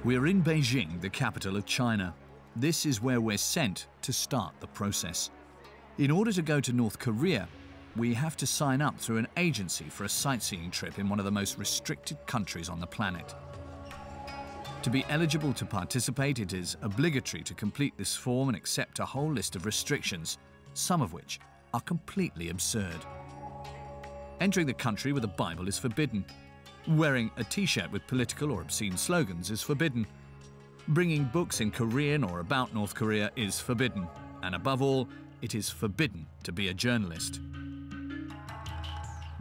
We're in Beijing, the capital of China. This is where we're sent to start the process. In order to go to North Korea, we have to sign up through an agency for a sightseeing trip in one of the most restricted countries on the planet. To be eligible to participate, it is obligatory to complete this form and accept a whole list of restrictions, some of which are completely absurd. Entering the country with a Bible is forbidden. Wearing a t-shirt with political or obscene slogans is forbidden. Bringing books in Korean or about North Korea is forbidden. And above all, it is forbidden to be a journalist.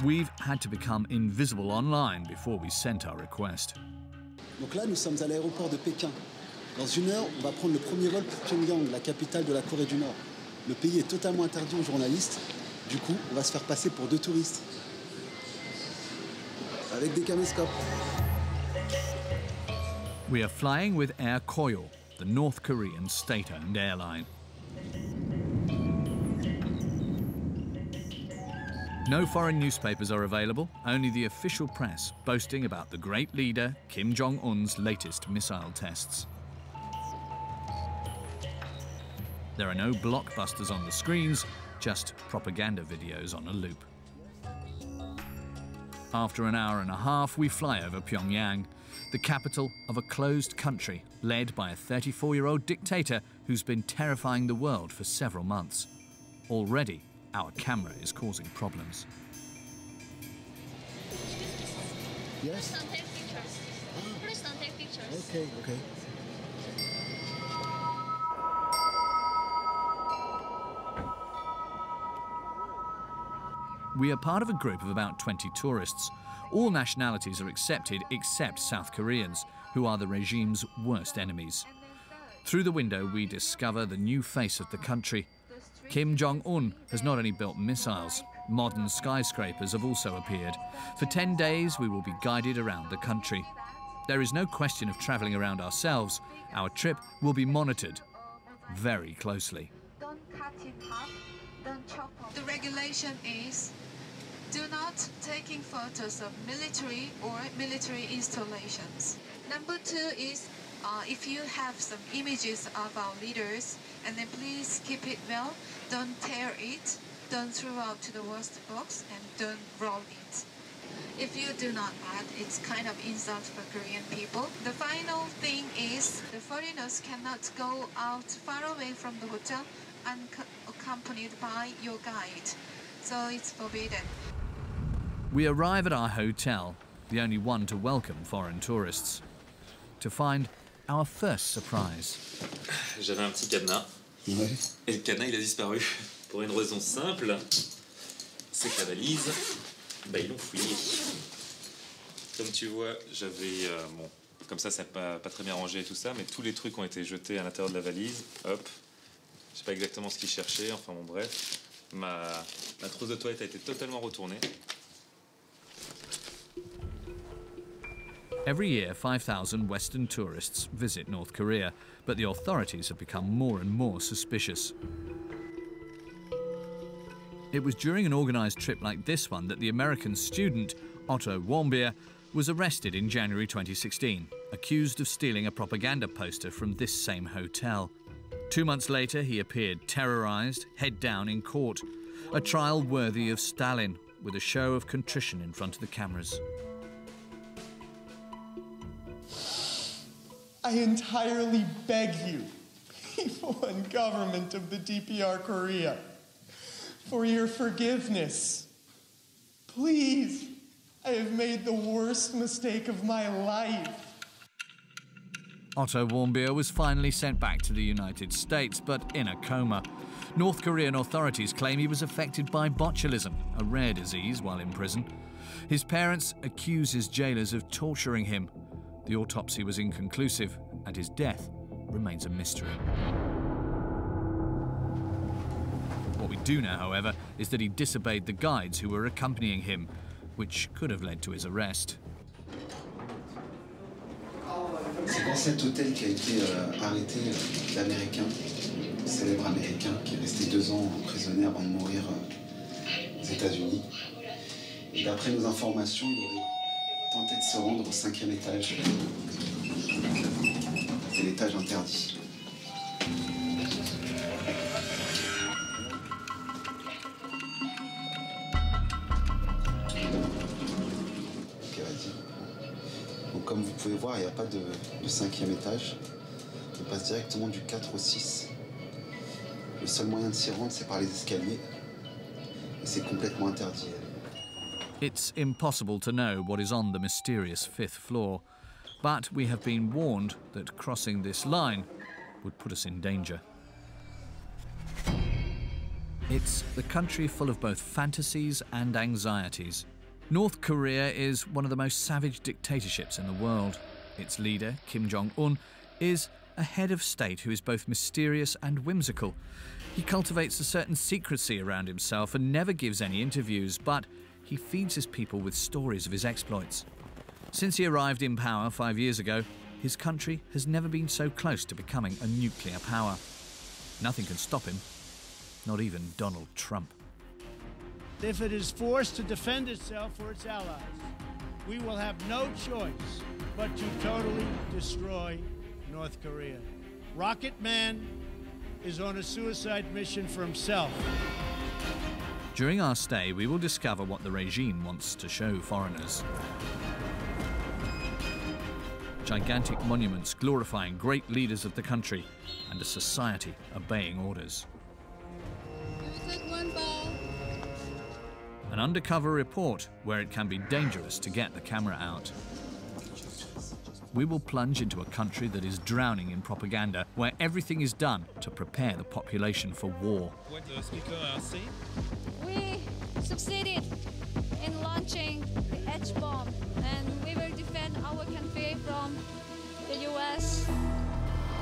We've had to become invisible online before we sent our request. Donc là, nous sommes à l'aéroport de Pékin. Dans une heure, on va prendre le premier vol pour Pyongyang, la capitale de la Corée du Nord. Le pays est totalement interdit aux journalistes. Du coup, on va se faire passer pour deux touristes. Avec des caméscopes. We are flying with Air Koryo, the North Korean state-owned airline. No foreign newspapers are available, only the official press boasting about the great leader Kim Jong Un's latest missile tests. There are no blockbusters on the screens, just propaganda videos on a loop. After an hour and a half, we fly over Pyongyang, the capital of a closed country led by a 34-year-old dictator who's been terrifying the world for several months. Already, our camera is causing problems. Yes? Please don't take pictures. Please don't take pictures. Okay, okay. We are part of a group of about 20 tourists. All nationalities are accepted except South Koreans, who are the regime's worst enemies. Through the window, we discover the new face of the country. Kim Jong Un has not only built missiles, modern skyscrapers have also appeared. For 10 days, we will be guided around the country. There is no question of travelling around ourselves. Our trip will be monitored very closely. Don't cut it up, don't chop off. The regulation is do not taking photos of military or military installations. Number 2 is if you have some images of our leaders, and then please keep it well. Don't tear it, don't throw out to the waste box, and don't roll it. If you do not add, it's kind of insult for Korean people. The final thing is the foreigners cannot go out far away from the hotel unaccompanied by your guide. So it's forbidden. We arrive at our hotel, the only one to welcome foreign tourists, to find our first surprise. J'avais un petit cadenas. Ouais. Et le cadenas, il a disparu. Pour une raison simple, c'est que la valise, ils l'ont fouillée. Comme tu vois, j'avais... bon, comme ça, c'est pas très bien rangé et tout ça, mais tous les trucs ont été jetés à l'intérieur de la valise. Hop. Je sais pas exactement ce qu'ils cherchaient, enfin bon, bref. Ma trousse de toilette a été totalement retournée. Every year, 5,000 Western tourists visit North Korea, but the authorities have become more and more suspicious. It was during an organised trip like this one that the American student, Otto Warmbier, was arrested in January 2016, accused of stealing a propaganda poster from this same hotel. 2 months later, he appeared terrorised, head down in court, a trial worthy of Stalin, with a show of contrition in front of the cameras. I entirely beg you, people and government of the DPR Korea, for your forgiveness. Please, I have made the worst mistake of my life. Otto Warmbier was finally sent back to the United States, but in a coma. North Korean authorities claim he was affected by botulism, a rare disease, while in prison. His parents accuse his jailers of torturing him. The autopsy was inconclusive, and his death remains a mystery. What we do know, however, is that he disobeyed the guides who were accompanying him, which could have led to his arrest. C'est dans cet hôtel qu'a été arrêté l'Américain, célèbre Américain, qui est resté 2 ans emprisonné avant de mourir aux États-Unis. Et d'après nos informations, il aurait tenté de se rendre au 5e étage. C'est l'étage interdit. Ok, vas-y. Donc comme vous pouvez voir, il n'y a pas de 5e étage. On passe directement du 4 au 6. Le seul moyen de s'y rendre, c'est par les escaliers. Et c'est complètement interdit. It's impossible to know what is on the mysterious 5th floor, but we have been warned that crossing this line would put us in danger. It's the country full of both fantasies and anxieties. North Korea is one of the most savage dictatorships in the world. Its leader, Kim Jong Un, is a head of state who is both mysterious and whimsical. He cultivates a certain secrecy around himself and never gives any interviews, but he feeds his people with stories of his exploits. Since he arrived in power 5 years ago, his country has never been so close to becoming a nuclear power. Nothing can stop him, not even Donald Trump. If it is forced to defend itself or its allies, we will have no choice but to totally destroy North Korea. Rocket Man is on a suicide mission for himself. During our stay, we will discover what the regime wants to show foreigners. Gigantic monuments glorifying great leaders of the country and a society obeying orders. An undercover report where it can be dangerous to get the camera out. We will plunge into a country that is drowning in propaganda, where everything is done to prepare the population for war. We succeeded in launching the H-bomb, and we will defend our country from the US.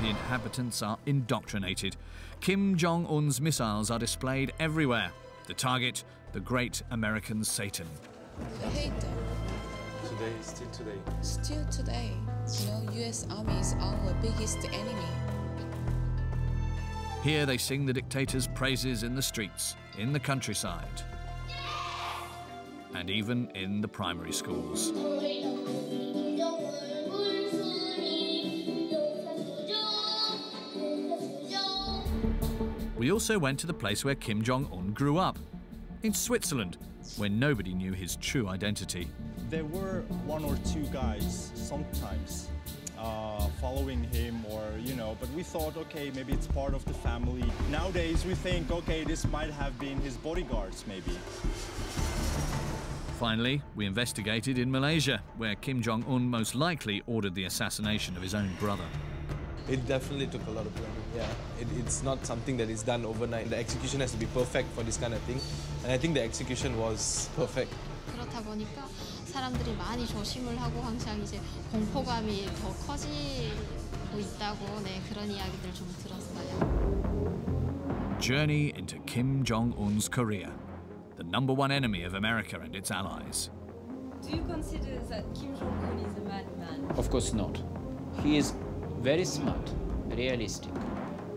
The inhabitants are indoctrinated. Kim Jong Un's missiles are displayed everywhere. The target, the great American Satan. I hate them. Today, still today. Still today, you know, US Army is our biggest enemy. Here they sing the dictator's praises in the streets, in the countryside, and even in the primary schools. We also went to the place where Kim Jong Un grew up, in Switzerland, where nobody knew his true identity. There were one or two guys sometimes following him, or, you know, but we thought, okay, maybe it's part of the family. Nowadays we think, okay, this might have been his bodyguards, maybe. Finally, we investigated in Malaysia, where Kim Jong Un most likely ordered the assassination of his own brother. It definitely took a lot of planning, yeah. It's not something that is done overnight. The execution has to be perfect for this kind of thing, and I think the execution was perfect. 그렇다 보니까 사람들이 많이 조심을 하고 항상 이제 공포감이 더 커지고 있다고 그런 이야기들 좀 들었어요. Journey into Kim Jong Un's Korea, the #1 enemy of America and its allies. Do you consider that Kim Jong Un is a madman? Of course not. He is very smart, realistic,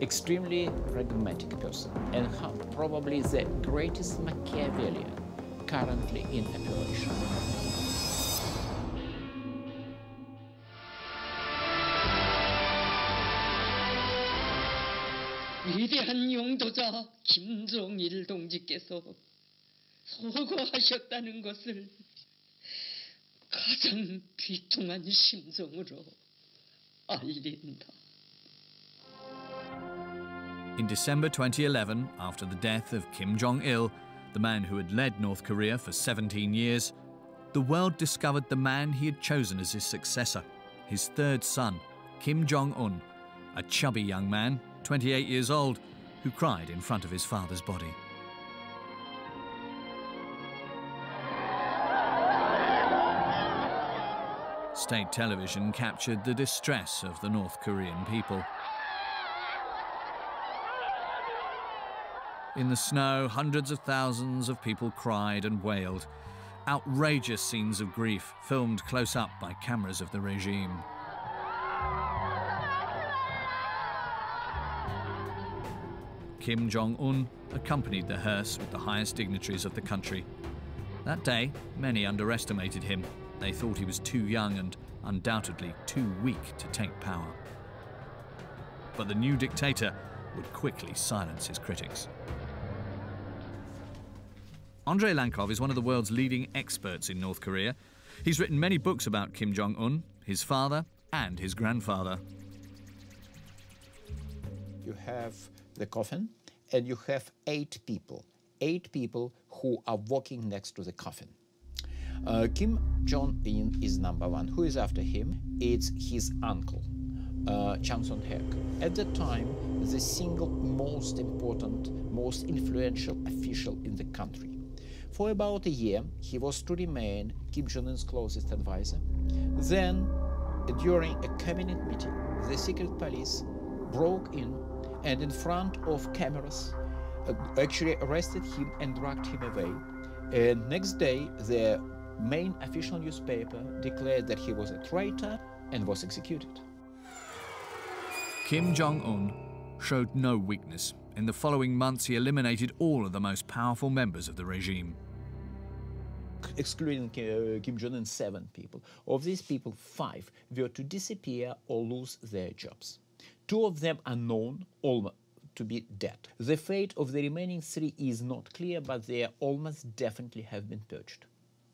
extremely pragmatic person, and probably the greatest Machiavellian currently in operation. 위대한 용도자 김정일 동지께서 서거하셨다는 것을 가장 비통한 심정으로 알린다. In December 2011, after the death of Kim Jong-il, the man who had led North Korea for 17 years, the world discovered the man he had chosen as his successor, his third son, Kim Jong-un, a chubby young man, 28 years old, who cried in front of his father's body. State television captured the distress of the North Korean people. In the snow, hundreds of thousands of people cried and wailed. Outrageous scenes of grief filmed close up by cameras of the regime. Kim Jong-un accompanied the hearse with the highest dignitaries of the country. That day, many underestimated him. They thought he was too young and undoubtedly too weak to take power. But the new dictator would quickly silence his critics. Andrei Lankov is one of the world's leading experts in North Korea. He's written many books about Kim Jong-un, his father, and his grandfather. You have the coffin, and you have 8 people who are walking next to the coffin. Kim Jong-un is number 1. Who is after him? It's his uncle, Chang Son-hek. At that time, the single most important, most influential official in the country. For about a year, he was to remain Kim Jong-un's closest advisor. Then, during a cabinet meeting, the secret police broke in and in front of cameras actually arrested him and dragged him away. And next day, the main official newspaper declared that he was a traitor and was executed. Kim Jong-un showed no weakness. In the following months, he eliminated all of the most powerful members of the regime. Excluding Kim Jong-un, 7 people. Of these people, 5 were to disappear or lose their jobs. 2 of them are known to be dead. The fate of the remaining 3 is not clear, but they almost definitely have been purged.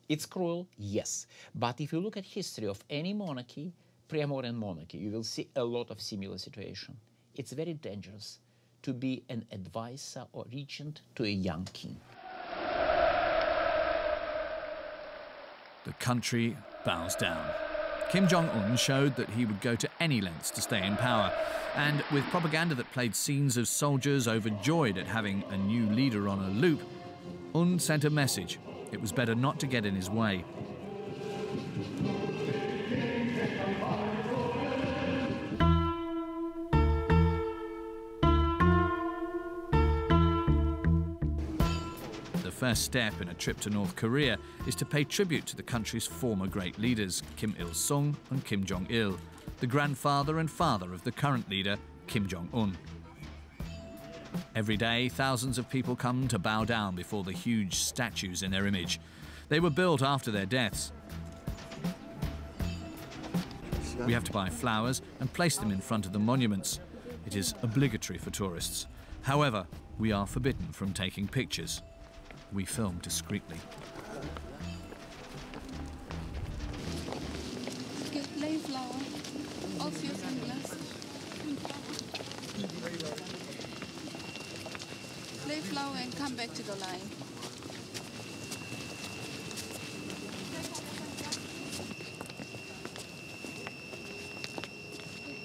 It's cruel, yes, but if you look at history of any monarchy, pre-modern monarchy, you will see a lot of similar situation. It's very dangerous to be an advisor or regent to a young king. The country bows down. Kim Jong-un showed that he would go to any lengths to stay in power, and with propaganda that played scenes of soldiers overjoyed at having a new leader on a loop, Un sent a message. It was better not to get in his way. The first step in a trip to North Korea is to pay tribute to the country's former great leaders, Kim Il-sung and Kim Jong-il, the grandfather and father of the current leader, Kim Jong-un. Every day, thousands of people come to bow down before the huge statues in their image. They were built after their deaths. We have to buy flowers and place them in front of the monuments. It is obligatory for tourists. However, we are forbidden from taking pictures. We film discreetly. Okay, lay flower off your sunglasses. Lay flower and come back to the line.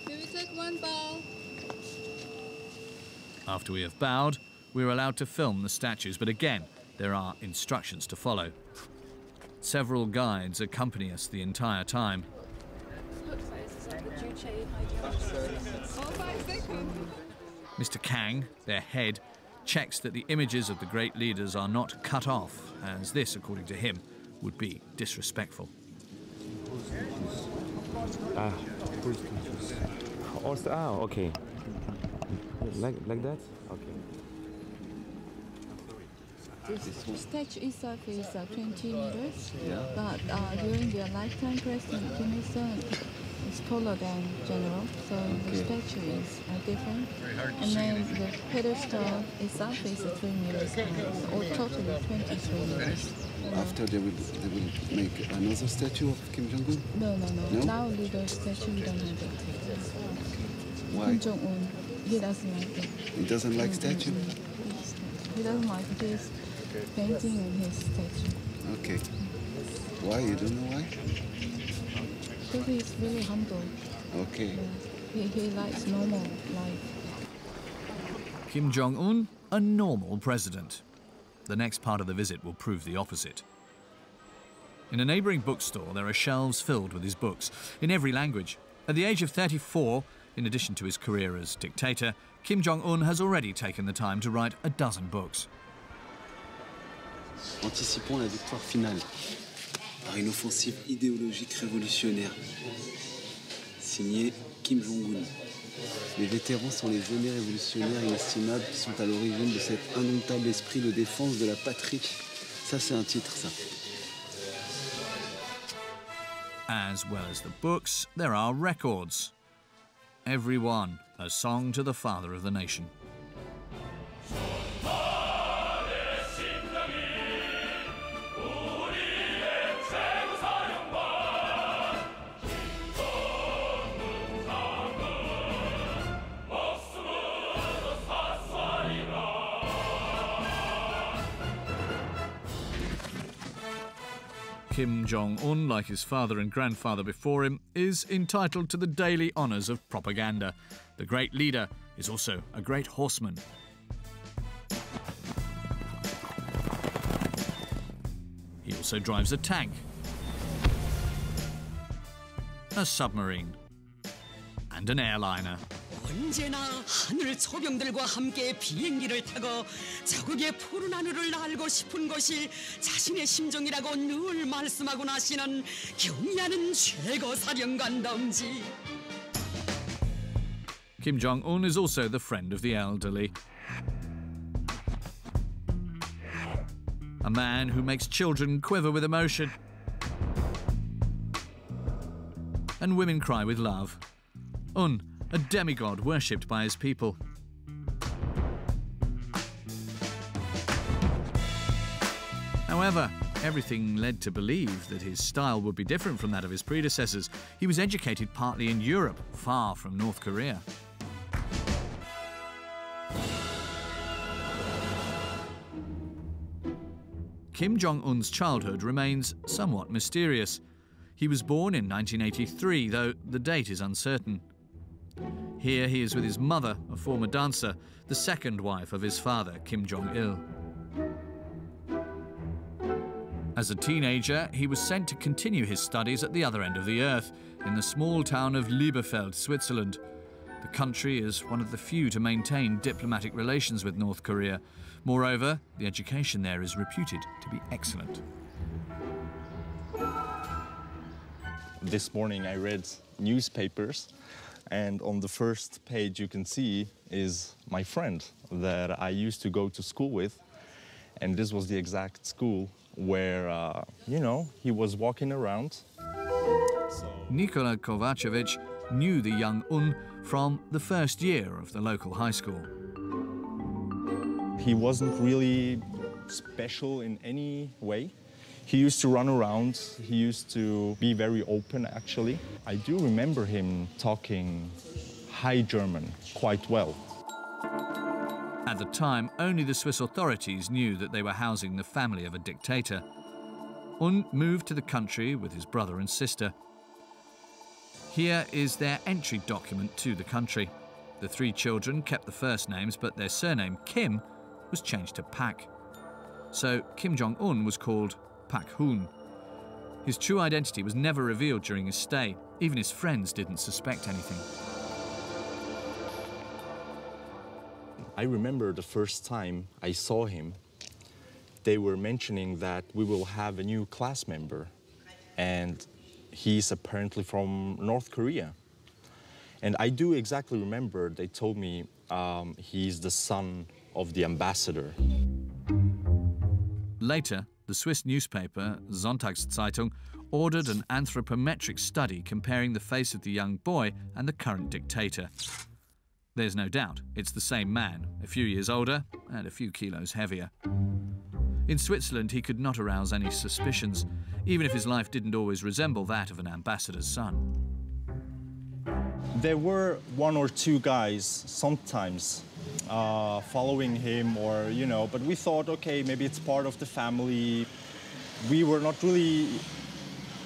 May we take one bow? After we have bowed, we're allowed to film the statues, but again, there are instructions to follow. Several guides accompany us the entire time. Mr. Kang, their head, checks that the images of the great leaders are not cut off, as this, according to him, would be disrespectful. Okay. Like that? Okay. This statue itself is 20 meters, but during their lifetime, President Kim Il-sung is taller than General, so the statue is different. And then the pedestal itself is 3 meters high, or totally 23 meters. After they will make another statue of Kim Jong-un? No. Now little statue we don't have it. Why? Kim Jong-un, he doesn't like it. He doesn't like statue? He doesn't like his painting and his statue. Okay. Why? You don't know why? Because he's really humble. Okay. He likes normal life. Kim Jong-un, a normal president. The next part of the visit will prove the opposite. In a neighbouring bookstore, there are shelves filled with his books, in every language. At the age of 34, in addition to his career as dictator, Kim Jong-un has already taken the time to write a dozen books. Anticipons la victoire finale par une offensive idéologique révolutionnaire. Signé Kim Jong-un. Les vétérans sont les aînés révolutionnaires inestimables qui sont à l'origine de cet indomptable esprit de défense de la patrie. Ça, c'est un titre, ça. As well as the books, there are records. Every one a song to the father of the nation. Kim Jong Un, like his father and grandfather before him, is entitled to the daily honours of propaganda. The great leader is also a great horseman. He also drives a tank, a submarine, and an airliner. 언제나 하늘 소병들과 함께 비행기를 타고 저국의 푸른 하늘을 날고 싶은 것이 자신의 심정이라고 늘 말씀하고 나시는 경의하는 최고 사령관 동지. Kim Jong-un is also the friend of the elderly. A man who makes children quiver with emotion and women cry with love. Un, a demigod worshipped by his people. However, everything led to believe that his style would be different from that of his predecessors. He was educated partly in Europe, far from North Korea. Kim Jong-un's childhood remains somewhat mysterious. He was born in 1983, though the date is uncertain. Here he is with his mother, a former dancer, the second wife of his father, Kim Jong-il. As a teenager, he was sent to continue his studies at the other end of the earth, in the small town of Libreville, Switzerland. The country is one of the few to maintain diplomatic relations with North Korea. Moreover, the education there is reputed to be excellent. This morning I read newspapers, and on the first page you can see is my friend that I used to go to school with, and this was the exact school where, you know, he was walking around. Nikola Kovacevic knew the young Un from the first year of the local high school. He wasn't really special in any way. He used to run around, he used to be very open, actually. I do remember him talking High German quite well. At the time, only the Swiss authorities knew that they were housing the family of a dictator. Un moved to the country with his brother and sister. Here is their entry document to the country. The three children kept the first names, but their surname, Kim, was changed to Pak. So Kim Jong-un was called Pak Hun. His true identity was never revealed during his stay. Even his friends didn't suspect anything. I remember the first time I saw him, they were mentioning that we will have a new class member, and he's apparently from North Korea. And I do exactly remember they told me he's the son of the ambassador. Later, the Swiss newspaper Sonntagszeitung ordered an anthropometric study comparing the face of the young boy and the current dictator. There's no doubt it's the same man, a few years older and a few kilos heavier. In Switzerland, he could not arouse any suspicions, even if his life didn't always resemble that of an ambassador's son. There were one or two guys sometimes following him, or, you know, but we thought, okay, maybe it's part of the family. We were not really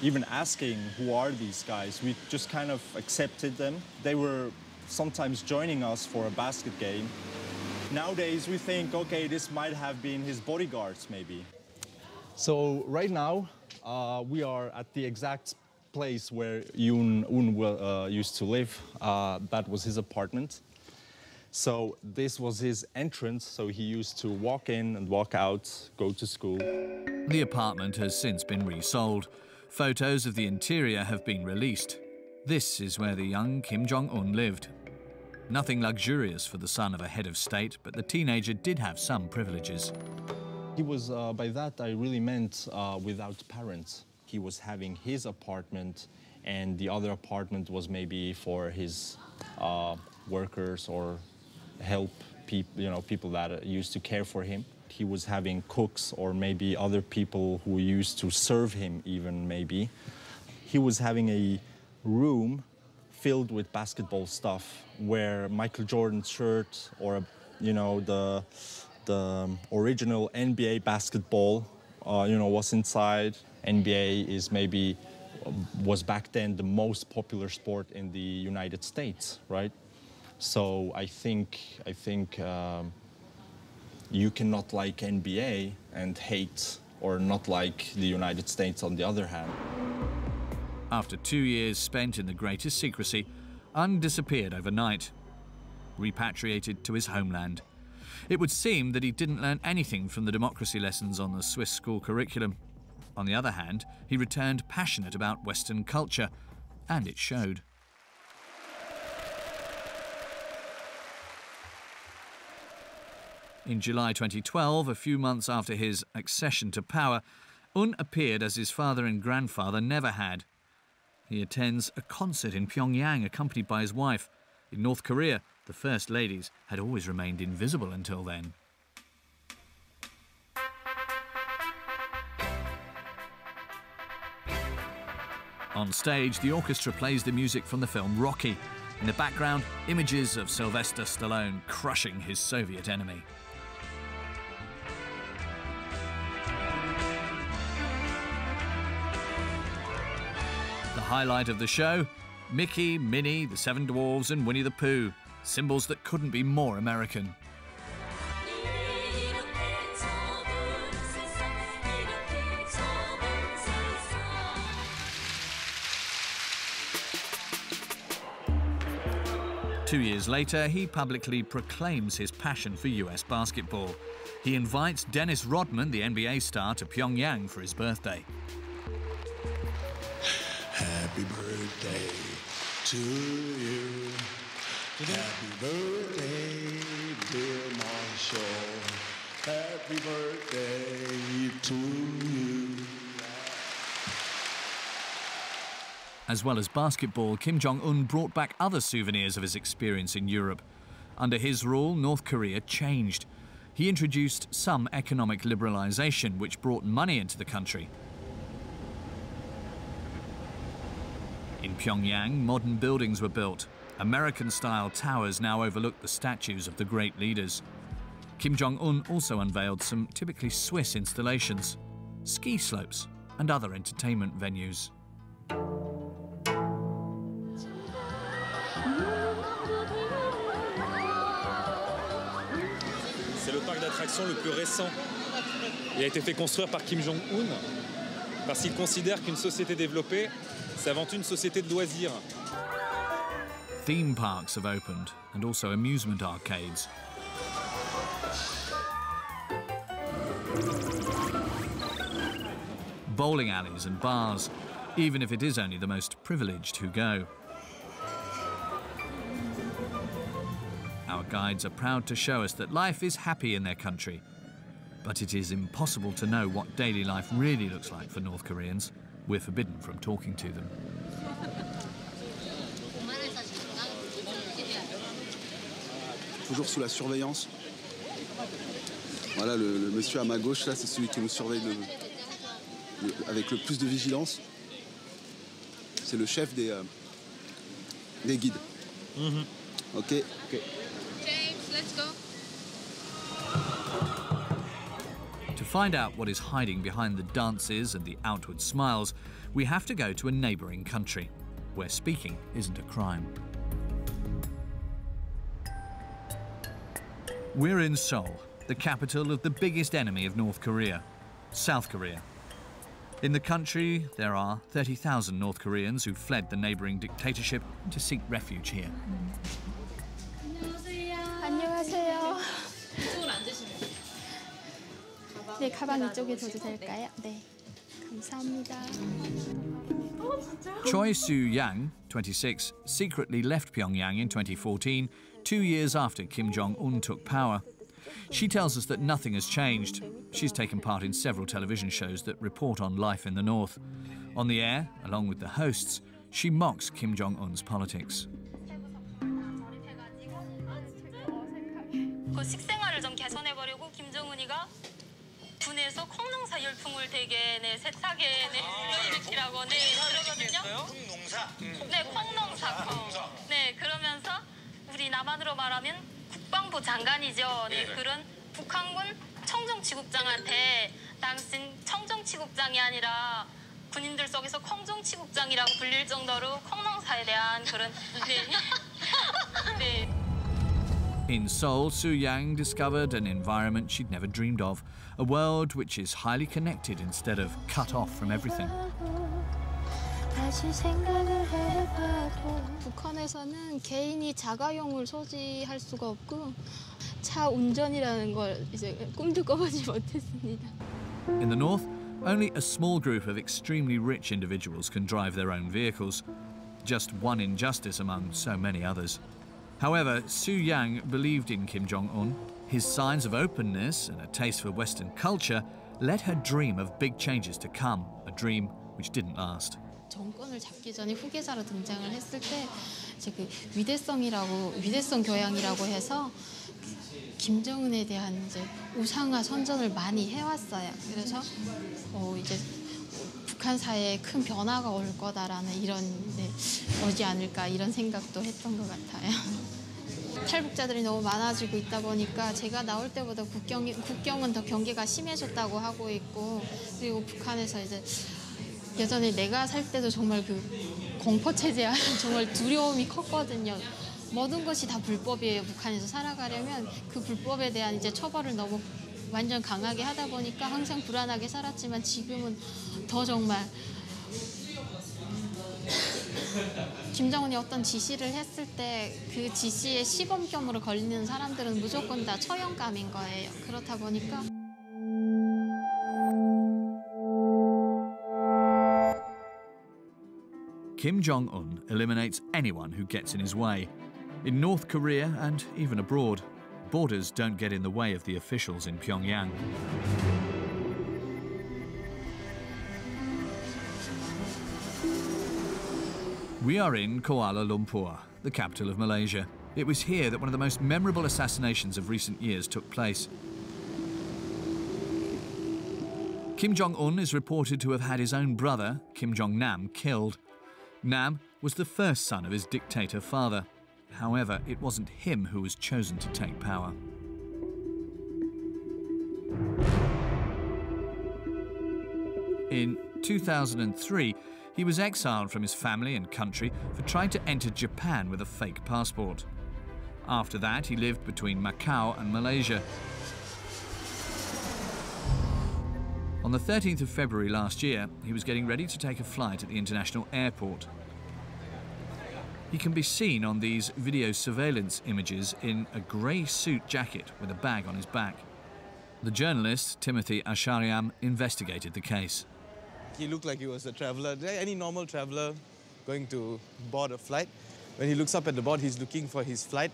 even asking who are these guys. We just kind of accepted them. They were sometimes joining us for a basket game. Nowadays we think, okay, this might have been his bodyguards maybe. So right now we are at the exact place where Jung Un used to live. That was his apartment. So this was his entrance, so he used to walk in and walk out, go to school. The apartment has since been resold. Photos of the interior have been released. This is where the young Kim Jong-un lived. Nothing luxurious for the son of a head of state, but the teenager did have some privileges. He was, by that I really meant without parents. he was having his apartment, and the other apartment was maybe for his workers or help people, people that used to care for him. He was having cooks or maybe other people who used to serve him even maybe. He was having a room filled with basketball stuff where Michael Jordan's shirt or, the original NBA basketball, was inside. NBA was back then the most popular sport in the United States, right? So I think you cannot like NBA and hate or not like the United States on the other hand. After 2 years spent in the greatest secrecy, Un disappeared overnight, repatriated to his homeland. It would seem that he didn't learn anything from the democracy lessons on the Swiss school curriculum. On the other hand, he returned passionate about Western culture, and it showed. In July 2012, a few months after his accession to power, Un appeared as his father and grandfather never had. He attends a concert in Pyongyang accompanied by his wife. In North Korea, the first ladies had always remained invisible until then. On stage, the orchestra plays the music from the film Rocky. In the background, images of Sylvester Stallone crushing his Soviet enemy. The highlight of the show, Mickey, Minnie, the Seven Dwarfs and Winnie the Pooh, symbols that couldn't be more American. Two years later, he publicly proclaims his passion for US basketball. He invites Dennis Rodman, the NBA star, to Pyongyang for his birthday. Happy birthday to you. Happy birthday, dear Marshall. Happy birthday to you. As well as basketball, Kim Jong Un brought back other souvenirs of his experience in Europe. Under his rule, North Korea changed. He introduced some economic liberalization, which brought money into the country. In Pyongyang, modern buildings were built. American-style towers now overlook the statues of the great leaders. Kim Jong-un also unveiled some typically Swiss installations, ski slopes and other entertainment venues. C'est le parc d'attractions le plus récent. Il a été fait construire par Kim Jong-un parce qu'il considère qu'une société développée, c'est avant tout une société de loisirs. Theme parks have opened and also amusement arcades. Bowling alleys and bars, even if it is only the most privileged who go. Our guides are proud to show us that life is happy in their country. But it is impossible to know what daily life really looks like for North Koreans. We're forbidden from talking to them. Toujours sous la surveillance. Voilà, le monsieur à ma gauche, là, c'est celui qui nous surveille avec le plus de vigilance. C'est le chef des guides. Mm-hmm. OK. James, let's go. To find out what is hiding behind the dances and the outward smiles, we have to go to a neighbouring country, where speaking isn't a crime. We're in Seoul, the capital of the biggest enemy of North Korea, South Korea. In the country, there are 30,000 North Koreans who fled the neighbouring dictatorship to seek refuge here. 안녕하세요. 이쪽으로 앉으시면 돼요. 네, 가방 이쪽에 둬도 될까요? 네, 감사합니다. Choi Soo-yang, 26, secretly left Pyongyang in 2014, 2 years after Kim Jong-un took power. She tells us that nothing has changed. She's taken part in several television shows that report on life in the north. On the air, along with the hosts, she mocks Kim Jong Un's politics. 그 식생활을 좀 개선해보려고 김정은이가 군에서 콩농사 열풍을 되게 세차게 불러일으키라고 그러거든요. 콩농사? 네, 콩농사. 네, 그러면서 우리 남한으로 말하면 국방부 장관이죠. 네, 그런 북한군 청정치국장한테 당신 청정치국장이 아니라 군인들 속에서 콩정치국장이라고 불릴 정도로 콩농사에 대한 그런 네. In Seoul, Su-yang discovered an environment she'd never dreamed of, a world which is highly connected instead of cut off from everything. 북한에서는 개인이 자가용을 소지할 수가 없고 차 운전이라는 걸 이제 꿈도 꿔보지 못했습니다. In the north, only a small group of extremely rich individuals can drive their own vehicles, just one injustice among so many others. However, Su-yang believed in Kim Jong-un. His signs of openness and a taste for Western culture let her dream of big changes to come, a dream which didn't last. 정권을 잡기 전에 후계자로 등장을 했을 때 이제 그 위대성 교양이라고 해서 김정은에 대한 이제 우상화 선전을 많이 해왔어요. 그래서 이제 북한 사회에 큰 변화가 올 거다라는 이런 오지 않을까 이런 생각도 했던 것 같아요. 탈북자들이 너무 많아지고 있다 보니까 제가 나올 때보다 국경은 더 경계가 심해졌다고 하고 있고 그리고 북한에서 이제 예전에 내가 살 때도 정말 그 공포 체제야 정말 두려움이 컸거든요. 모든 것이 다 불법이에요. 북한에서 살아가려면 그 불법에 대한 이제 처벌을 너무 완전 강하게 하다 보니까 항상 불안하게 살았지만 지금은 더 정말 김정은이 어떤 지시를 했을 때 그 지시에 시범경으로 걸리는 사람들은 무조건 다 처형감인 거예요. 그렇다 보니까 Kim Jong-un eliminates anyone who gets in his way. In North Korea and even abroad, borders don't get in the way of the officials in Pyongyang. We are in Kuala Lumpur, the capital of Malaysia. It was here that one of the most memorable assassinations of recent years took place. Kim Jong-un is reported to have had his own brother, Kim Jong Nam, killed. Nam was the first son of his dictator father. However, it wasn't him who was chosen to take power. In 2003, he was exiled from his family and country for trying to enter Japan with a fake passport. After that, he lived between Macau and Malaysia. On the 13th of February last year, he was getting ready to take a flight at the international airport. He can be seen on these video surveillance images in a grey suit jacket with a bag on his back. The journalist, Timothy Ashariam, investigated the case. He looked like he was a traveller, any normal traveller going to board a flight. When he looks up at the board, he's looking for his flight.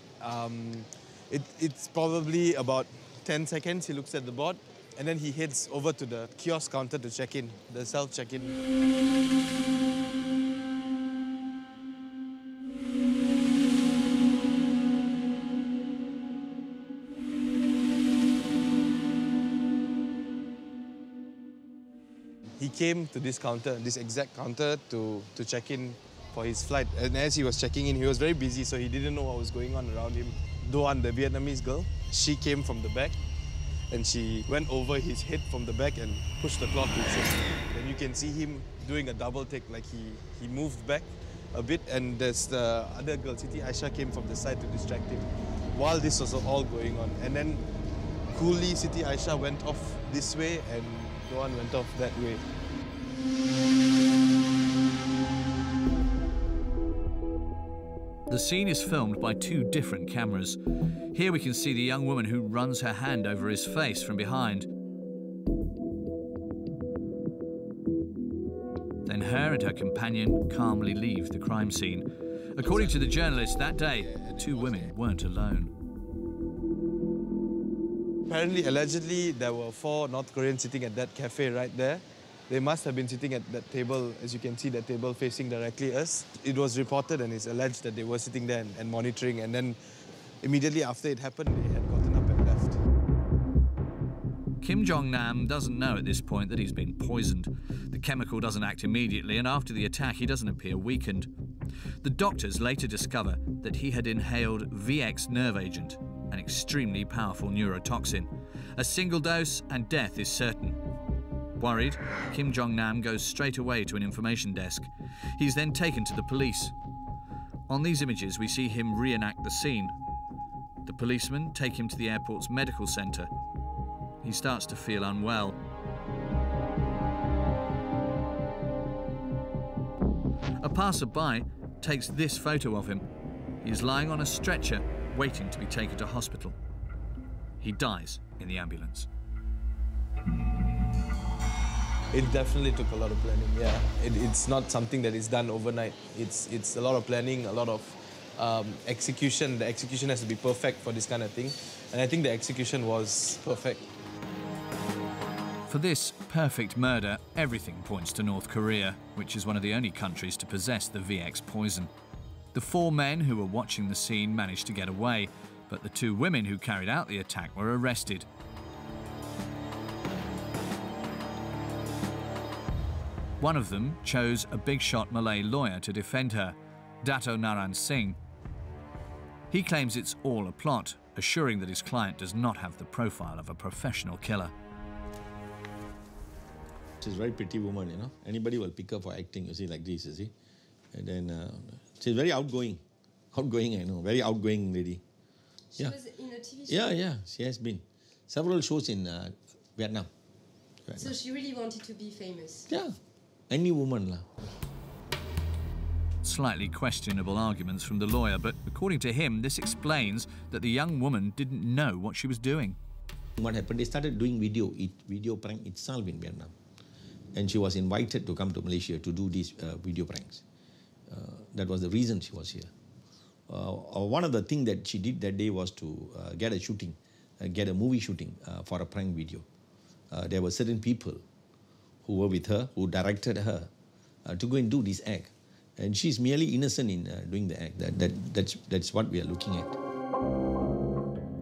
It's probably about 10 seconds, he looks at the board, and then he heads over to the kiosk counter to check in, the self-check-in. He came to this counter, this exact counter, to check in for his flight. And as he was checking in, he was very busy, so he didn't know what was going on around him. Do-an, the Vietnamese girl, she came from the back, and she went over his head from the back and pushed the cloth with him. And you can see him doing a double take, like he moved back a bit, and there's the other girl, Siti Aisha, came from the side to distract him while this was all going on. And then coolly, Siti Aisha went off this way, and Do-an went off that way. The scene is filmed by two different cameras. Here we can see the young woman who runs her hand over his face from behind. Then her and her companion calmly leave the crime scene. According to the journalist, that day, the two women weren't alone. Apparently, allegedly, there were 4 North Koreans sitting at that cafe right there. They must have been sitting at that table, as you can see, that table facing directly us. It was reported and it's alleged that they were sitting there and monitoring, and then immediately after it happened, they had gotten up and left. Kim Jong Nam doesn't know at this point that he's been poisoned. The chemical doesn't act immediately, and after the attack, he doesn't appear weakened. The doctors later discover that he had inhaled VX nerve agent, an extremely powerful neurotoxin. A single dose and death is certain. Worried, Kim Jong Nam goes straight away to an information desk. He's then taken to the police. On these images, we see him reenact the scene. The policemen take him to the airport's medical center. He starts to feel unwell. A passerby takes this photo of him. He's lying on a stretcher, waiting to be taken to hospital. He dies in the ambulance. It definitely took a lot of planning, yeah. It's not something that is done overnight. It's a lot of planning, a lot of execution. The execution has to be perfect for this kind of thing. And I think the execution was perfect. For this perfect murder, everything points to North Korea, which is one of the only countries to possess the VX poison. The 4 men who were watching the scene managed to get away, but the 2 women who carried out the attack were arrested. One of them chose a big-shot Malay lawyer to defend her, Dato Naran Singh. He claims it's all a plot, assuring that his client does not have the profile of a professional killer. She's a very pretty woman, you know. Anybody will pick her for acting, you see, like this, you see. And then she's very outgoing. Outgoing, I know. Very outgoing lady. She was in a TV show? Yeah, she has been. Several shows in Vietnam. So she really wanted to be famous? Yeah. Any woman, lah. Slightly questionable arguments from the lawyer, but according to him, this explains that the young woman didn't know what she was doing. What happened, they started doing video prank itself in Vietnam. And she was invited to come to Malaysia to do these video pranks. That was the reason she was here. One of the things that she did that day was to get a movie shooting for a prank video. There were certain people who were with her, who directed her to go and do this act. And she's merely innocent in doing the act. That's what we are looking at.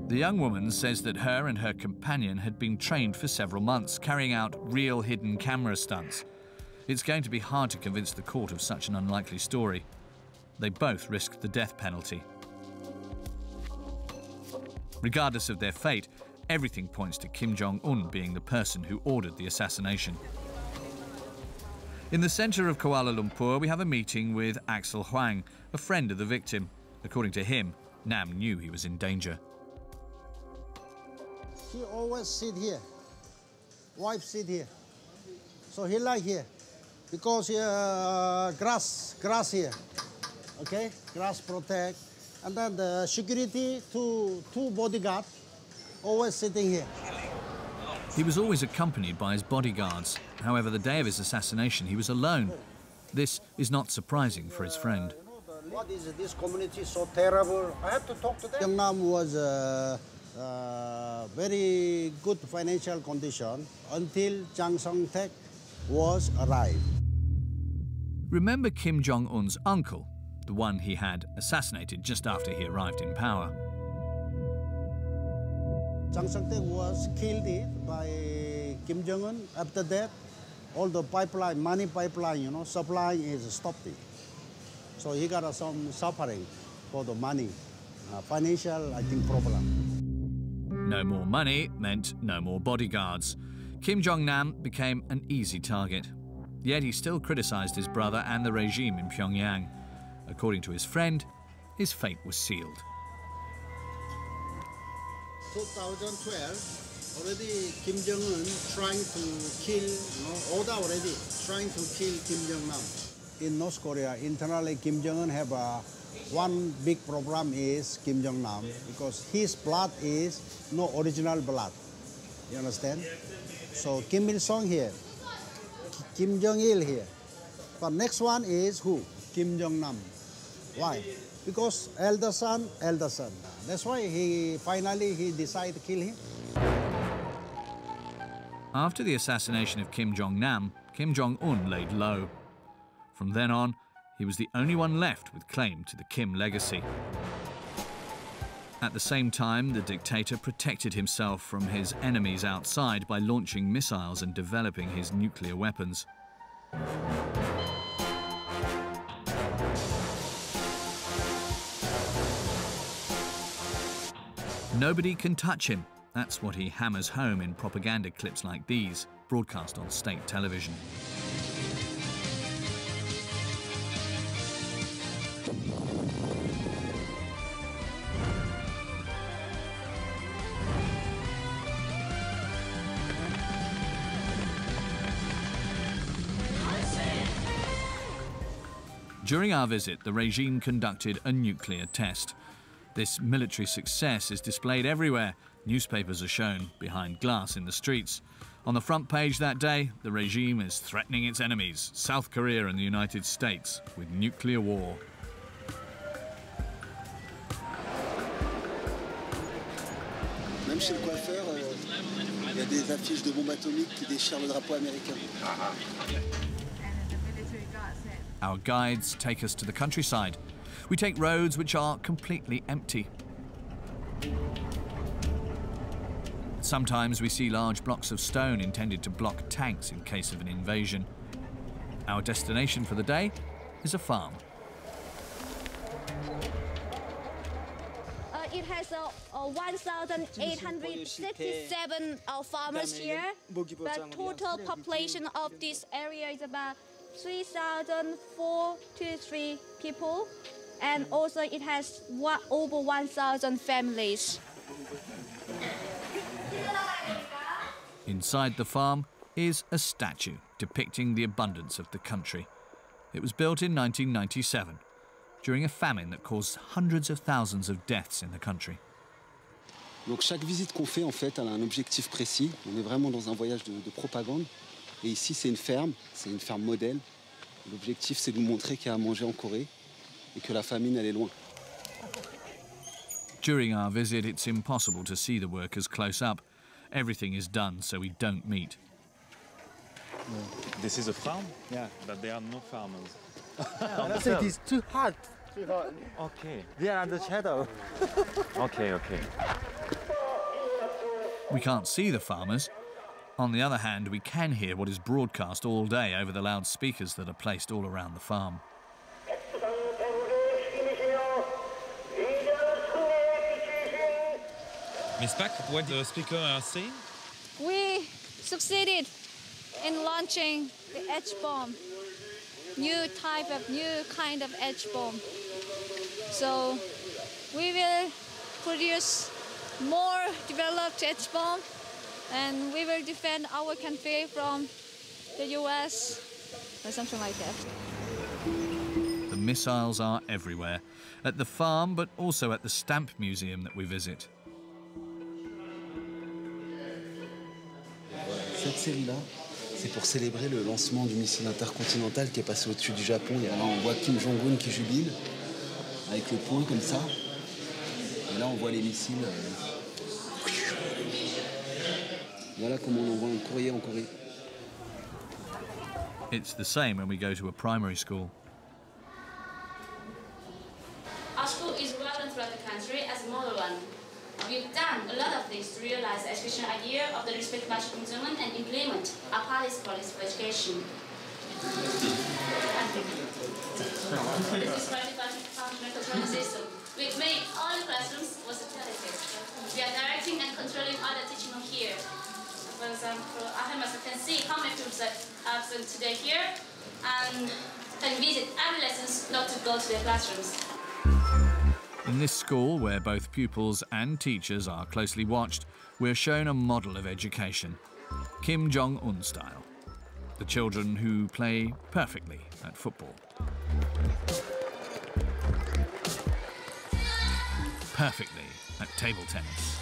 The young woman says that her and her companion had been trained for several months, carrying out real hidden camera stunts. It's going to be hard to convince the court of such an unlikely story. They both risked the death penalty. Regardless of their fate, everything points to Kim Jong Un being the person who ordered the assassination. In the centre of Kuala Lumpur, we have a meeting with Axel Huang, a friend of the victim. According to him, Nam knew he was in danger. He always sit here. Wife sit here. So he like here. Because grass here. Okay? Grass protect. And then the security, two bodyguards, always sitting here. He was always accompanied by his bodyguards. However, the day of his assassination, he was alone. This is not surprising for his friend. What is this community so terrible? I have to talk to them. Jong Nam was very good financial condition until Chang Song-tek was arrived. Remember Kim Jong Un's uncle, the one he had assassinated just after he arrived in power. Chang Song-tek was killed by Kim Jong-un. After that, all the pipeline, money pipeline, supply is stopped. So he got some suffering for the money, financial, I think, problem. No more money meant no more bodyguards. Kim Jong Nam became an easy target. Yet he still criticized his brother and the regime in Pyongyang. According to his friend, his fate was sealed. 2012, already Kim Jong-un trying to kill, order already, trying to kill Kim Jong Nam. In North Korea, internally Kim Jong-un have one big problem is Kim Jong Nam, because his blood is no original blood. You understand? So Kim Il-sung here, Kim Jong-il here. But next one is who? Kim Jong Nam. Why? Because elder son, elder son. That's why he finally decided to kill him. After the assassination of Kim Jong Nam, Kim Jong Un laid low. From then on, he was the only one left with claim to the Kim legacy. At the same time, the dictator protected himself from his enemies outside by launching missiles and developing his nuclear weapons. Nobody can touch him. That's what he hammers home in propaganda clips like these, broadcast on state television. During our visit, the regime conducted a nuclear test. This military success is displayed everywhere. Newspapers are shown behind glass in the streets. On the front page that day, the regime is threatening its enemies, South Korea and the United States, with nuclear war. Même chez le coiffeur, il y a des affiches de bombes atomiques qui déchirent le drapeau américain. Our guides take us to the countryside. We take roads which are completely empty. Sometimes we see large blocks of stone intended to block tanks in case of an invasion. Our destination for the day is a farm. It has 1,867 farmers here. The total population of this area is about 3,043 people, and also it has over 1,000 families. Inside the farm is a statue depicting the abundance of the country. It was built in 1997, during a famine that caused hundreds of thousands of deaths in the country. Donc chaque visite qu'on fait, en fait, elle a un objectif précis. On est vraiment dans un voyage de propagande. Et ici, c'est une ferme modèle. L'objectif, c'est de nous montrer qu'il y a à manger en Corée et que la famine, elle est loin. During our visit, it's impossible to see the workers close up. Everything is done so we don't meet. This is a farm? Yeah. But there are no farmers. I said it is too hot. Too hot. Okay. They are under shadow. Okay, okay. We can't see the farmers. On the other hand, we can hear what is broadcast all day over the loudspeakers that are placed all around the farm. Miss Pak, what the speaker are saying? We succeeded in launching the H-bomb, new kind of H-bomb. So we will produce more developed H-bomb, and we will defend our country from the US or something like that. The missiles are everywhere, at the farm but also at the stamp museum that we visit. Cette série-là, c'est pour célébrer le lancement du missile intercontinental qui est passé au-dessus du Japon. Et là, on voit Kim Jong-un qui jubile, avec le poing comme ça. Et là, on voit les missiles. Voilà comment on envoie un courrier en Corée. It's the same when we go to a primary school. Our school is well known throughout the country as a model one. We've done a lot of things to realize the educational idea of the respect by Kim Jong-un and implement our policy for education. This is functional control system. We've made all the classrooms was intelligent. We are directing and controlling all the teaching here. For example, you can see how many students are absent today here and can visit adolescents not to go to their classrooms. In this school, where both pupils and teachers are closely watched, we're shown a model of education, Kim Jong-un style. The children who play perfectly at football. Perfectly at table tennis.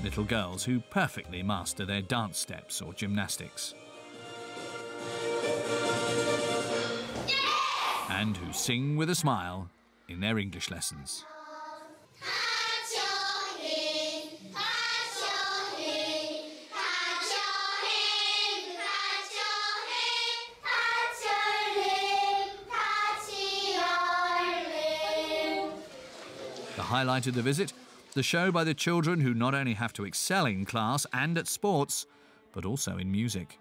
Little girls who perfectly master their dance steps or gymnastics. And who sing with a smile in their English lessons. The highlight of the visit, the show by the children who not only have to excel in class and at sports, but also in music.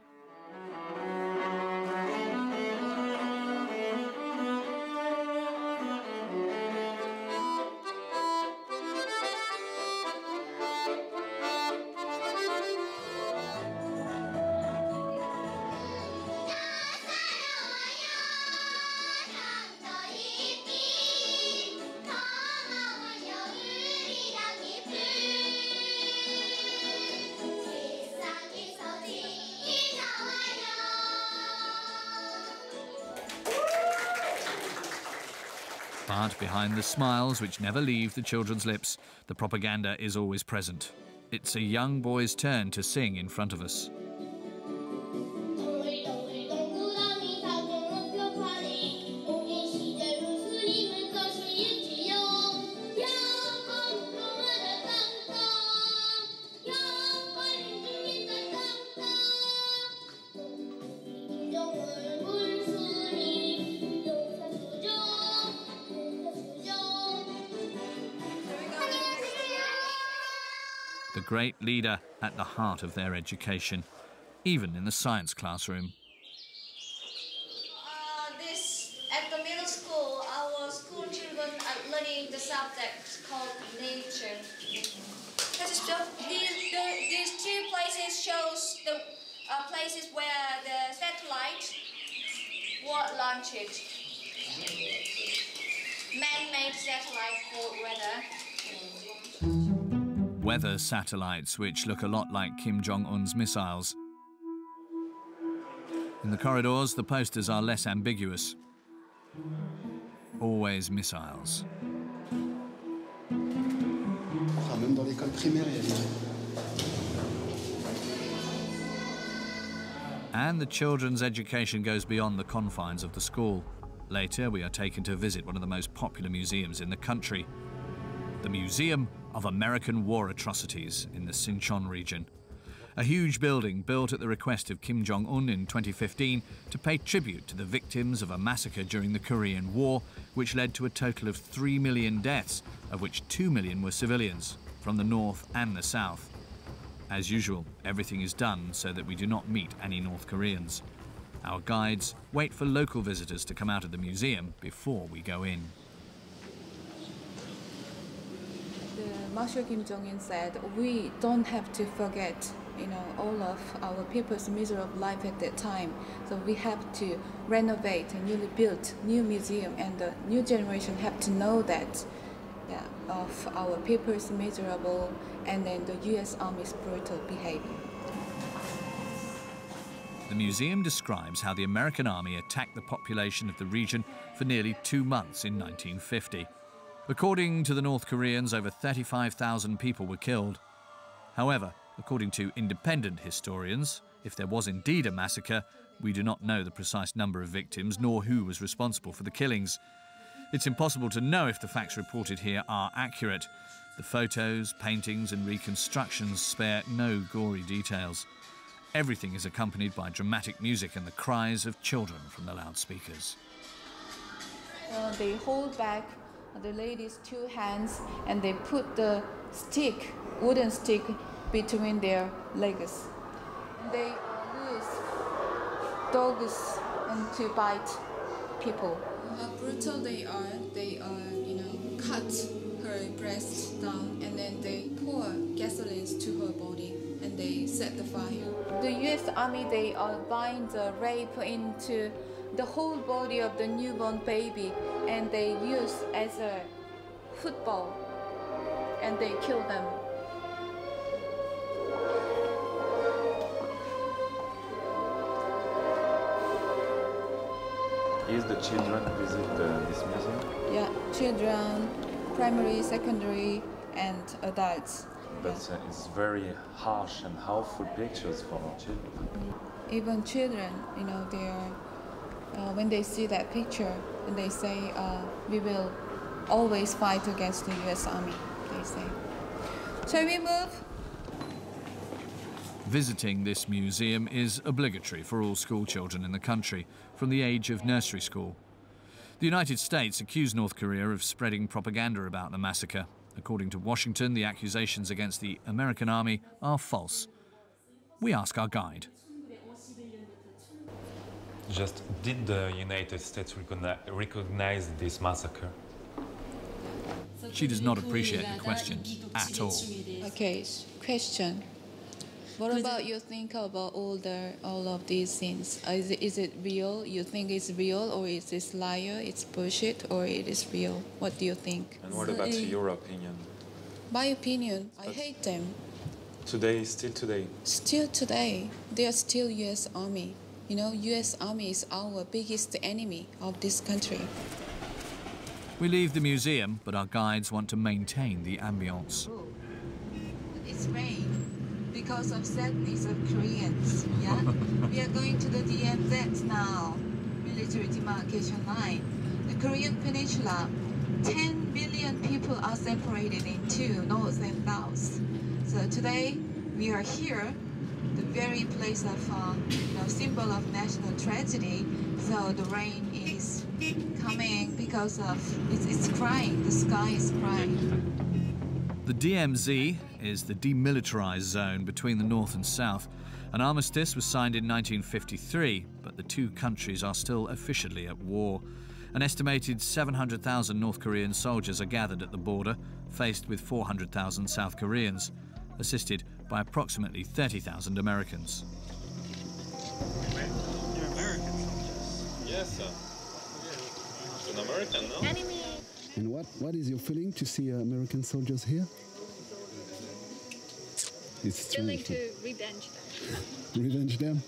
But behind the smiles which never leave the children's lips, the propaganda is always present. It's a young boy's turn to sing in front of us. The great leader at the heart of their education, even in the science classroom. At the middle school, our school children are learning the subject called nature. These two places shows the places where the satellite were launched. Man-made satellite for weather. Weather satellites which look a lot like Kim Jong Un's missiles. In the corridors, the posters are less ambiguous. Always missiles. Même dans l'école primaire, il y a And the children's education goes beyond the confines of the school. Later, we are taken to visit one of the most popular museums in the country, the Museum of American War Atrocities in the Sinchon region. A huge building built at the request of Kim Jong Un in 2015 to pay tribute to the victims of a massacre during the Korean War, which led to a total of 3 million deaths, of which 2 million were civilians, from the north and the south. As usual, everything is done so that we do not meet any North Koreans. Our guides wait for local visitors to come out of the museum before we go in. Marshal Kim Jong-un said, we don't have to forget, all of our people's miserable life at that time. So we have to renovate a newly built new museum, and the new generation have to know that, of our people's miserable and then the U.S. Army's brutal behavior. The museum describes how the American Army attacked the population of the region for nearly 2 months in 1950. According to the North Koreans, over 35,000 people were killed. However, according to independent historians, if there was indeed a massacre, we do not know the precise number of victims nor who was responsible for the killings. It's impossible to know if the facts reported here are accurate. The photos, paintings and reconstructions spare no gory details. Everything is accompanied by dramatic music and the cries of children from the loudspeakers. They hold back the lady's 2 hands and they put the wooden stick between their legs. They use dogs to bite people. How brutal they are, cut her breast down and then they pour gasoline to her body and they set the fire. The U.S. Army, they bind the rape into the whole body of the newborn baby and they use as a football and they kill them. Is the children visit this museum? Yeah, children, primary, secondary, and adults. But it's very harsh and harmful pictures for children. Even children, they are, when they see that picture, and they say, we will always fight against the U.S. Army, they say. Shall we move? Visiting this museum is obligatory for all school children in the country from the age of nursery school. The United States accused North Korea of spreading propaganda about the massacre. According to Washington, the accusations against the American army are false. We ask our guide. Just did the United States recognize this massacre? She does not appreciate the question at all. Okay, question. What about you think about all of these things? Is it real? You think it's real, or is this liar? It's bullshit, or it is real? What do you think? And what about your opinion? My opinion, I hate them. Today, still today? Still today, they are still U.S. Army. You know, U.S. Army is our biggest enemy of this country. We leave the museum, but our guides want to maintain the ambience. It's rain because of sadness of Koreans, yeah? We are going to the DMZ now, military demarcation line. The Korean Peninsula, 10 million people are separated in two, north and south. So today, we are here, the very place of, symbol of national tragedy. So the rain is coming because of, it's crying, the sky is crying. The DMZ is the demilitarized zone between the north and south. An armistice was signed in 1953, but the two countries are still officially at war. An estimated 700,000 North Korean soldiers are gathered at the border, faced with 400,000 South Koreans, assisted by approximately 30,000 Americans. You're American soldiers? Yes, sir. An American, no? Enemy. And what is your feeling to see American soldiers here? It's Feeling to revenge them. Revenge them?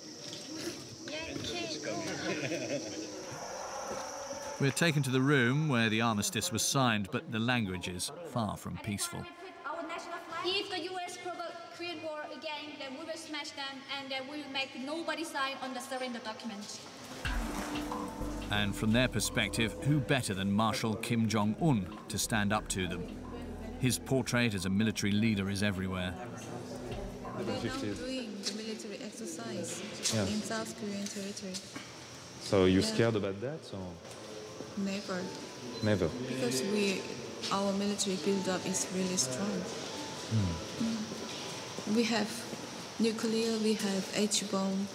We're taken to the room where the armistice was signed, but the language is far from peaceful. If the US provoke Korean War again, then we will smash them, and then we will make nobody sign on the surrender document. And from their perspective, who better than Marshal Kim Jong Un to stand up to them? His portrait as a military leader is everywhere. They're not doing the military exercise in South Korean territory. So you're scared about that? Or? Never. Never. Because our military build-up is really strong. We have nuclear, we have H-bomb,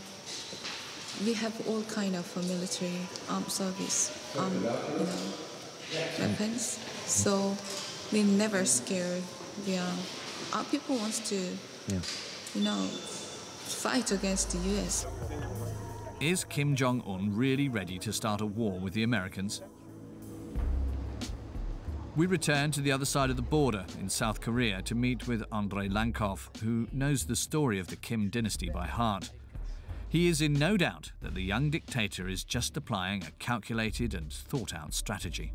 we have all kind of military armed service, weapons. So we're never scared. Our people wants to, fight against the US. Is Kim Jong-un really ready to start a war with the Americans? We return to the other side of the border in South Korea to meet with Andrei Lankov, who knows the story of the Kim dynasty by heart. He is in no doubt that the young dictator is just applying a calculated and thought-out strategy.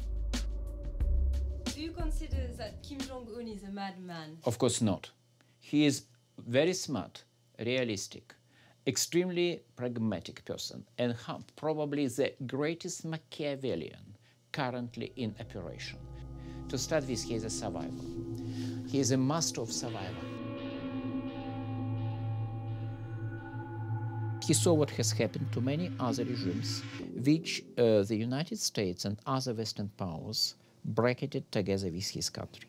Do you consider that Kim Jong-un is a madman? Of course not. He is very smart, realistic, extremely pragmatic person, and probably the greatest Machiavellian currently in operation. To start with, he is a survivor. He is a master of survival. He saw what has happened to many other regimes, which the United States and other Western powers bracketed together with his country.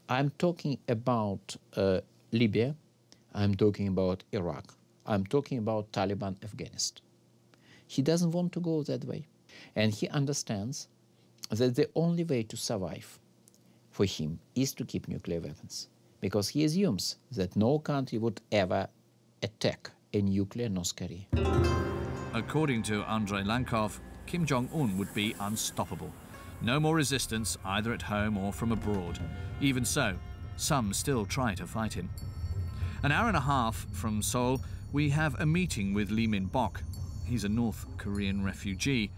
I'm talking about Libya, I'm talking about Iraq, I'm talking about Taliban Afghanistan. He doesn't want to go that way, and he understands that the only way to survive for him is to keep nuclear weapons, because he assumes that no country would ever attack a nuclear North Korea. According to Andrei Lankov, Kim Jong-un would be unstoppable. No more resistance, either at home or from abroad. Even so, some still try to fight him. An hour and a half from Seoul, we have a meeting with Lee Min-bok. He's a North Korean refugee.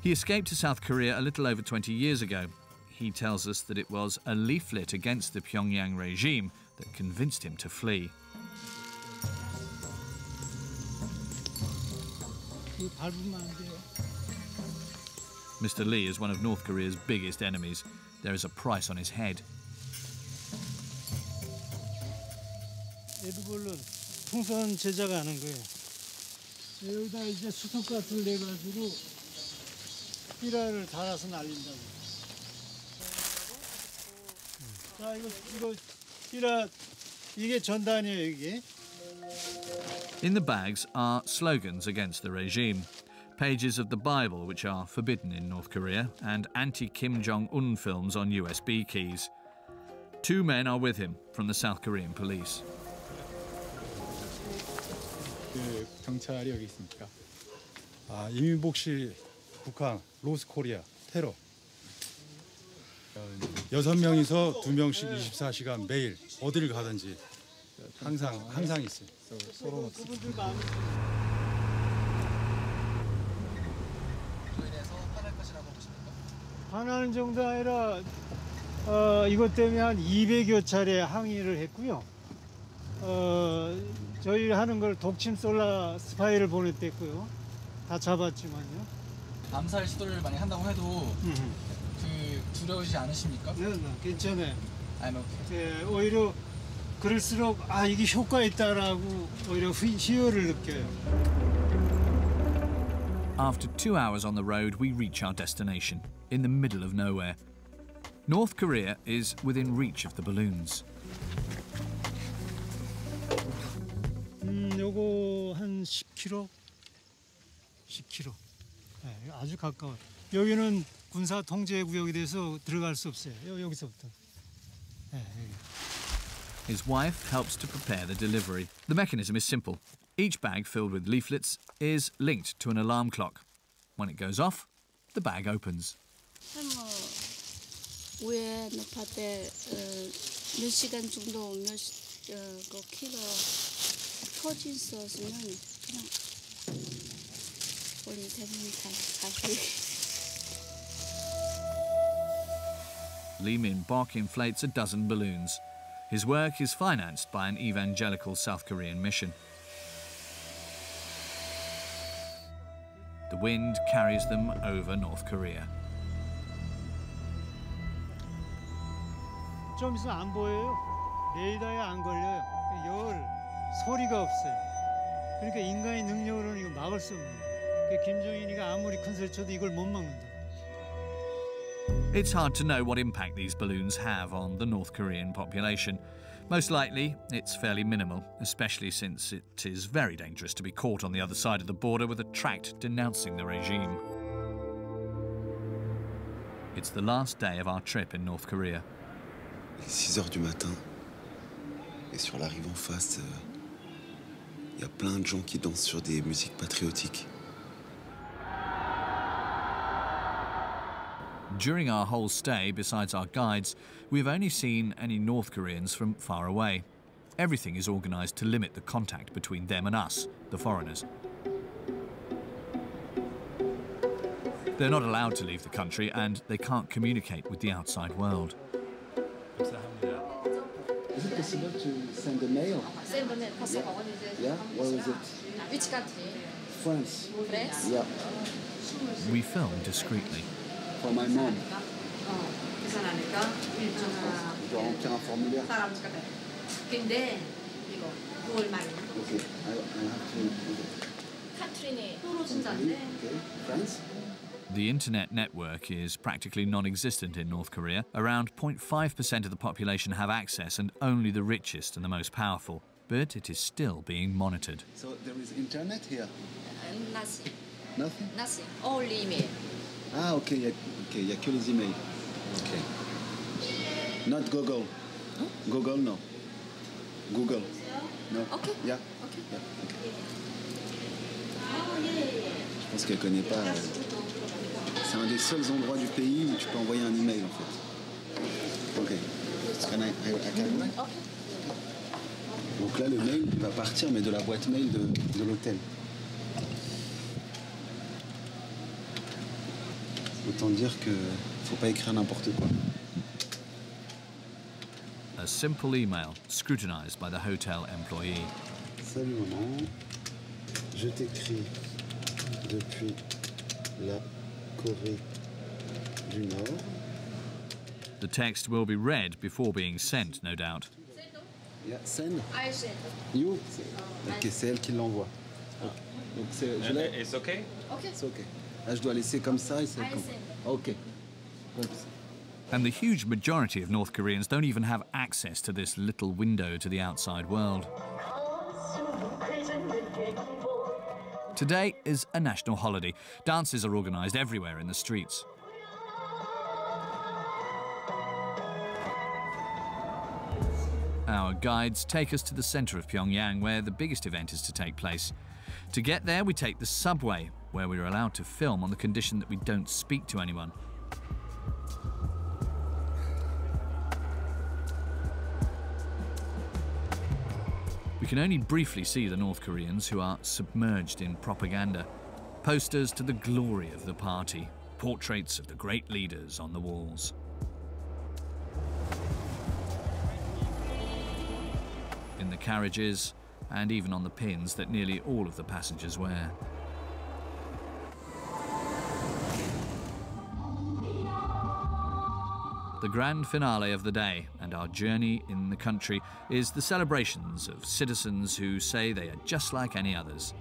He escaped to South Korea a little over 20 years ago. He tells us that it was a leaflet against the Pyongyang regime that convinced him to flee. Mr. Lee is one of North Korea's biggest enemies. There is a price on his head. 풍선 제작을 하는 거예요. 여기다 이제 수도가스를 내가지고 삐라를 달아서 날린다고. 자, 이거 삐라, 이게 전단이에요, 이게. In the bags are slogans against the regime, pages of the Bible which are forbidden in North Korea, and anti-Kim Jong-un films on USB keys. 2 men are with him from the South Korean police. 그 경찰이 여기 있으니까. 아, 이민복 씨 북한 로스 코리아 테러. 6명이서 2명씩 24시간 매일 어디를 가든지 항상 있어요. 서로 그분들 마음이 화나는 정도 아니라 이것 때문에 한 200여 차례 항의를 했고요. 저희 하는 걸 독침 솔라 스파이를 보냈댔고요. 다 잡았지만요. 암살 시도를 많이 한다고 해도 그 두려우시지 않으십니까? 네, 괜찮아요. I'm okay. 네, 오히려 그럴수록 아 이게 효과 있다라고 오히려 희열을 느껴요. After 2 hours on the road, we reach our destination, in the middle of nowhere. North Korea is within reach of the balloons. 요거 한 10km? 10km. 네, 아주 가까워요. 여기는 군사 통제 구역이 돼서 들어갈 수 없어요. 여기서부터. 네, 여기. His wife helps to prepare the delivery. The mechanism is simple. Each bag filled with leaflets is linked to an alarm clock. When it goes off, the bag opens. 위에 높을 때 몇 시간 정도 그 키로 터진 있었으면 그냥 우리 대부분 다 Lee Min-bok inflates a dozen balloons. His work is financed by an evangelical South Korean mission. The wind carries them over North Korea. 좀 있으면 안 보여요. 레이더에 안 걸려요. 소리가 없어요. 그러니까 인간의 능력으로는 이거 막을 수 없는 거예요. 김정일이가 아무리 큰 소리 쳐도 이걸 못 막는다. It's hard to know what impact these balloons have on the North Korean population. Most likely, it's fairly minimal, especially since it is very dangerous to be caught on the other side of the border with a tract denouncing the regime. It's the last day of our trip in North Korea. Il est 6 heures du matin, et sur la rive en face, il y a plein de gens qui dansent sur des musiques patriotiques. During our whole stay, besides our guides, we've only seen any North Koreans from far away. Everything is organised to limit the contact between them and us, the foreigners. They're not allowed to leave the country and they can't communicate with the outside world. Is it possible to send a mail? Send a mail, possible. Yeah? Where is it? Which country? France. France? Yeah. We film discreetly. For my mom. Je dois remplir un formulaire. 근데 이거 9월 말. Okay, I have to. 카트린이 떨어진다는데. Okay, France. The internet network is practically non-existent in North Korea. Around 0.5% of the population have access, and only the richest and the most powerful. But it is still being monitored. So there is internet here? Nothing. Nothing? Nothing. Only email. Ah, ok, il y a que les emails. Ok. Not Google. Huh? Google, no. Google. No. Okay. Yeah. Okay. Yeah. Okay. Je pense qu'elle connaît pas. C'est un des seuls endroits du pays où tu peux envoyer un email en fait. Ok. Can I can... Okay. Donc là, le mail va partir, mais de la boîte mail de l'hôtel. Autant dire que faut pas écrire n'importe quoi. A simple email scrutinized by the hotel employee. Salut maman, je t'écris depuis la Corée du Nord. The text will be read before being sent, no doubt. Yeah, send. I send. You? Ok, c'est elle qui l'envoie. Donc It's okay? Okay. C'est ok. Là, je dois laisser comme ça et c'est comme... OK. Comme ça. And the huge majority of North Koreans don't even have access to this little window to the outside world. Today is a national holiday. Dances are organised everywhere in the streets. Our guides take us to the centre of Pyongyang, where the biggest event is to take place. To get there, we take the subway, where we are allowed to film on the condition that we don't speak to anyone. We can only briefly see the North Koreans, who are submerged in propaganda. Posters to the glory of the party, portraits of the great leaders on the walls. In the carriages, and even on the pins that nearly all of the passengers wear. The grand finale of the day and our journey in the country is the celebrations of citizens who say they are just like any others.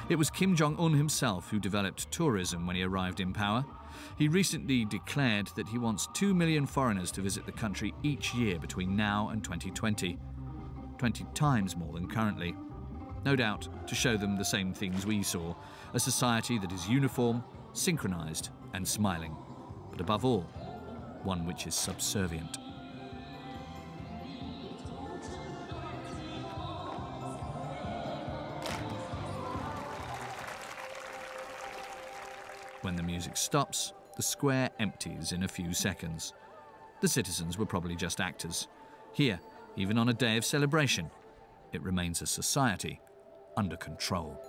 It was Kim Jong Un himself who developed tourism when he arrived in power. He recently declared that he wants 2 million foreigners to visit the country each year between now and 2020. 20 times more than currently. No doubt to show them the same things we saw, a society that is uniform, synchronized and smiling, but above all, one which is subservient. When the music stops, the square empties in a few seconds. The citizens were probably just actors. Here, even on a day of celebration, it remains a society under control.